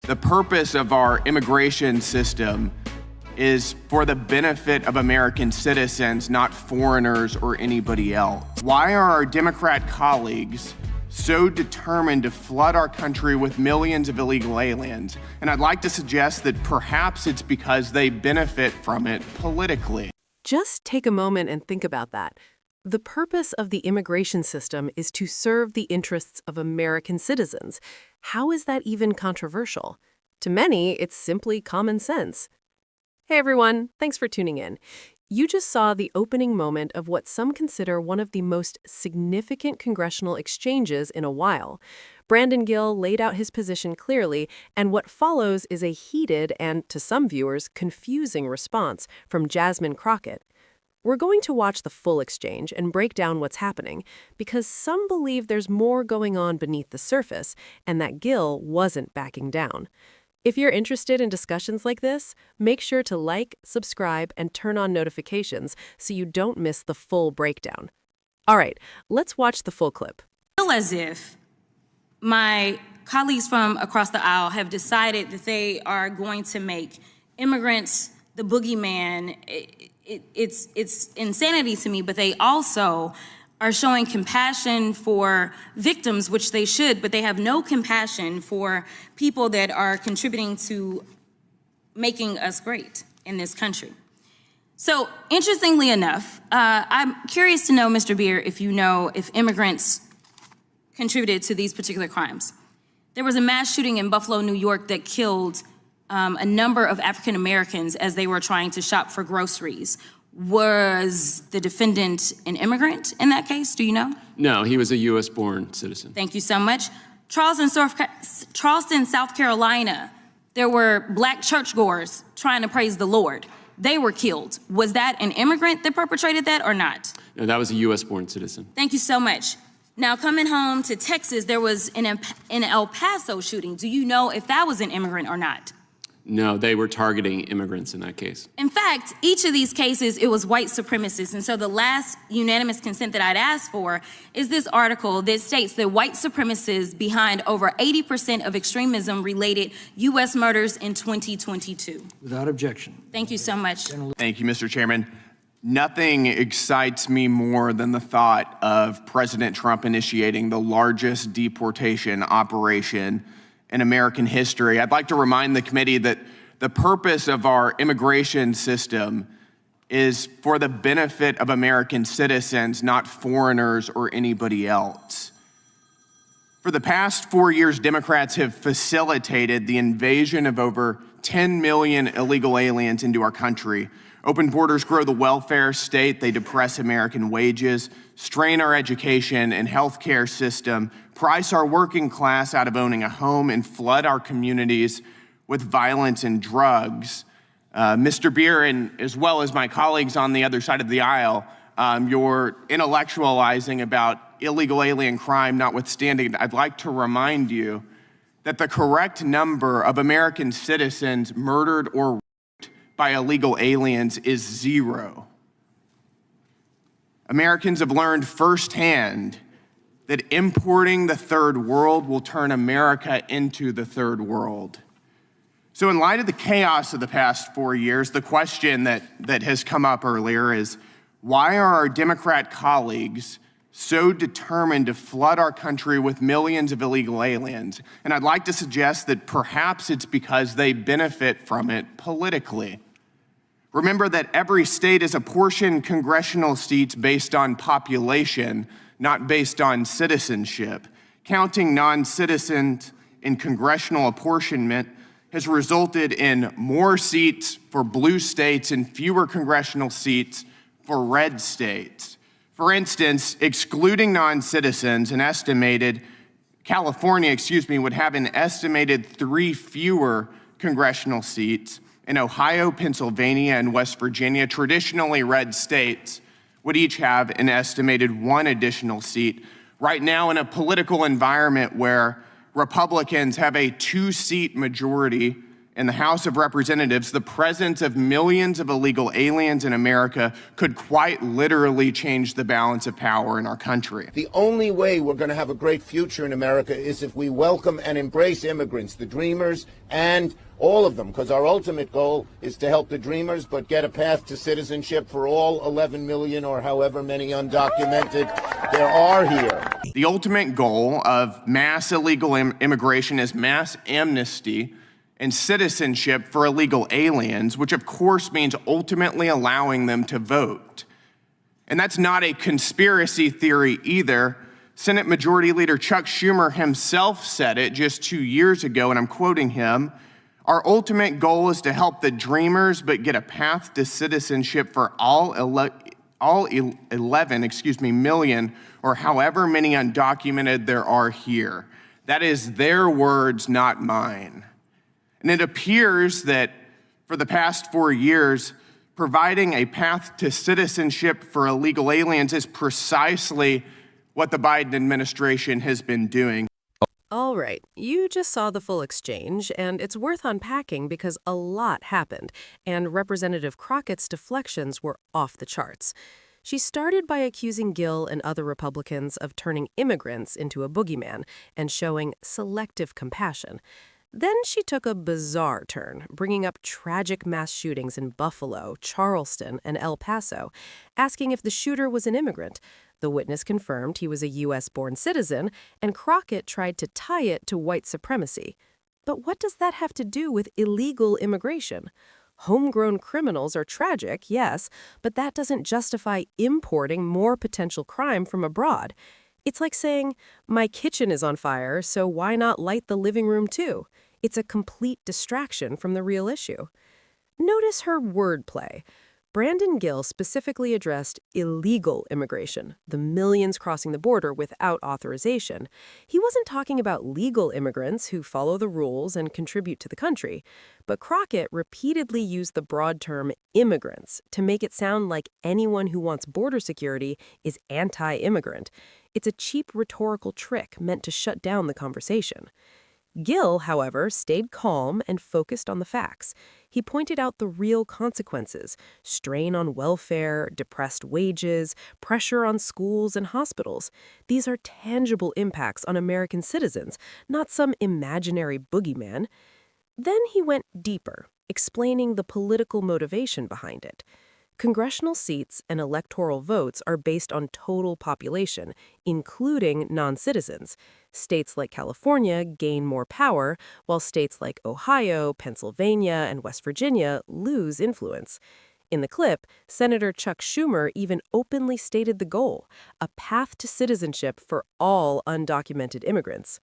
The purpose of our immigration system is for the benefit of American citizens, not foreigners or anybody else. Why are our Democrat colleagues so determined to flood our country with millions of illegal aliens? And I'd like to suggest that perhaps it's because they benefit from it politically. Just take a moment and think about that. The purpose of the immigration system is to serve the interests of American citizens. How is that even controversial? To many, it's simply common sense. Hey everyone, thanks for tuning in. You just saw the opening moment of what some consider one of the most significant congressional exchanges in a while. Brandon Gill laid out his position clearly, and what follows is a heated and, to some viewers, confusing response from Jasmine Crockett. We're going to watch the full exchange and break down what's happening, because some believe there's more going on beneath the surface, and that Gill wasn't backing down. If you're interested in discussions like this, make sure to like, subscribe, and turn on notifications so you don't miss the full breakdown. All right, let's watch the full clip. I feel as if my colleagues from across the aisle have decided that they are going to make immigrants the boogeyman. It's insanity to me, but they also are showing compassion for victims, which they should, but they have no compassion for people that are contributing to making us great in this country. So, interestingly enough, I'm curious to know, Mr. Beer, if you know if immigrants contributed to these particular crimes. There was a mass shooting in Buffalo, New York that killed a number of African Americans as they were trying to shop for groceries. Was the defendant an immigrant in that case? Do you know? No, he was a U.S.-born citizen. Thank you so much. Charleston, South Carolina, there were black churchgoers trying to praise the Lord. They were killed. Was that an immigrant that perpetrated that or not? No, that was a U.S.-born citizen. Thank you so much. Now, coming home to Texas, there was an El Paso shooting. Do you know if that was an immigrant or not? No, they were targeting immigrants in that case. In fact, each of these cases, it was white supremacists. And so the last unanimous consent that I'd asked for is this article that states that white supremacists behind over 80% of extremism-related U.S. murders in 2022. Without objection. Thank you so much. Thank you, Mr. Chairman. Nothing excites me more than the thought of President Trump initiating the largest deportation operation in American history. I'd like to remind the committee that the purpose of our immigration system is for the benefit of American citizens, not foreigners or anybody else. For the past 4 years, Democrats have facilitated the invasion of over 10 million illegal aliens into our country. Open borders grow the welfare state, they depress American wages, strain our education and healthcare system, price our working class out of owning a home, and flood our communities with violence and drugs. Mr. Beer, and as well as my colleagues on the other side of the aisle, you're intellectualizing about illegal alien crime notwithstanding. I'd like to remind you that the correct number of American citizens murdered or raped by illegal aliens is 0. Americans have learned firsthand that importing the third world will turn America into the third world. So in light of the chaos of the past 4 years, the question that has come up earlier is, why are our Democrat colleagues so determined to flood our country with millions of illegal aliens? And I'd like to suggest that perhaps it's because they benefit from it politically. Remember that every state is apportioned congressional seats based on population, not based on citizenship. Counting non-citizens in congressional apportionment has resulted in more seats for blue states and fewer congressional seats for red states. For instance, excluding non-citizens, California, would have an estimated 3 fewer congressional seats. In Ohio, Pennsylvania, and West Virginia, traditionally red states, would each have an estimated 1 additional seat. Right now, in a political environment where Republicans have a 2-seat majority in the House of Representatives, the presence of millions of illegal aliens in America could quite literally change the balance of power in our country. The only way we're going to have a great future in America is if we welcome and embrace immigrants, the dreamers and all of them, because our ultimate goal is to help the dreamers, but get a path to citizenship for all 11 million or however many undocumented there are here. The ultimate goal of mass illegal immigration is mass amnesty and citizenship for illegal aliens, which of course means ultimately allowing them to vote. And that's not a conspiracy theory either. Senate Majority Leader Chuck Schumer himself said it just 2 years ago, and I'm quoting him, "Our ultimate goal is to help the dreamers, but get a path to citizenship for all 11 million, or however many undocumented there are here." That is their words, not mine. And it appears that for the past 4 years, providing a path to citizenship for illegal aliens is precisely what the Biden administration has been doing. All right, you just saw the full exchange, and it's worth unpacking because a lot happened, and Representative Crockett's deflections were off the charts. She started by accusing Gill and other Republicans of turning immigrants into a boogeyman and showing selective compassion. Then she took a bizarre turn, bringing up tragic mass shootings in Buffalo, Charleston, and El Paso, asking if the shooter was an immigrant. The witness confirmed he was a U.S.-born citizen, and Crockett tried to tie it to white supremacy. But what does that have to do with illegal immigration? Homegrown criminals are tragic, yes, but that doesn't justify importing more potential crime from abroad. It's like saying, my kitchen is on fire, so why not light the living room too? It's a complete distraction from the real issue. Notice her wordplay. Brandon Gill specifically addressed illegal immigration, the millions crossing the border without authorization. He wasn't talking about legal immigrants who follow the rules and contribute to the country. But Crockett repeatedly used the broad term immigrants to make it sound like anyone who wants border security is anti-immigrant. It's a cheap rhetorical trick meant to shut down the conversation. Gill, however, stayed calm and focused on the facts. He pointed out the real consequences: strain on welfare, depressed wages, pressure on schools and hospitals. These are tangible impacts on American citizens, not some imaginary boogeyman. Then he went deeper, explaining the political motivation behind it. Congressional seats and electoral votes are based on total population, including non-citizens. States like California gain more power, while states like Ohio, Pennsylvania, and West Virginia lose influence. In the clip, Senator Chuck Schumer even openly stated the goal: a path to citizenship for all undocumented immigrants.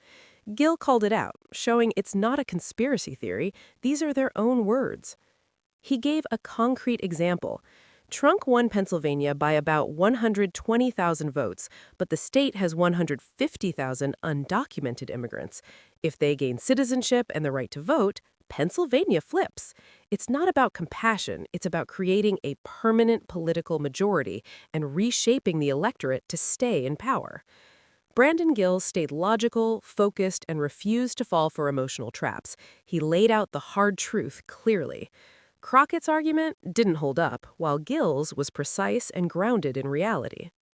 Gill called it out, showing it's not a conspiracy theory, these are their own words. He gave a concrete example. Trump won Pennsylvania by about 120,000 votes, but the state has 150,000 undocumented immigrants. If they gain citizenship and the right to vote, Pennsylvania flips. It's not about compassion, it's about creating a permanent political majority and reshaping the electorate to stay in power. Brandon Gill stayed logical, focused, and refused to fall for emotional traps. He laid out the hard truth clearly. Crockett's argument didn't hold up, while Gill's was precise and grounded in reality.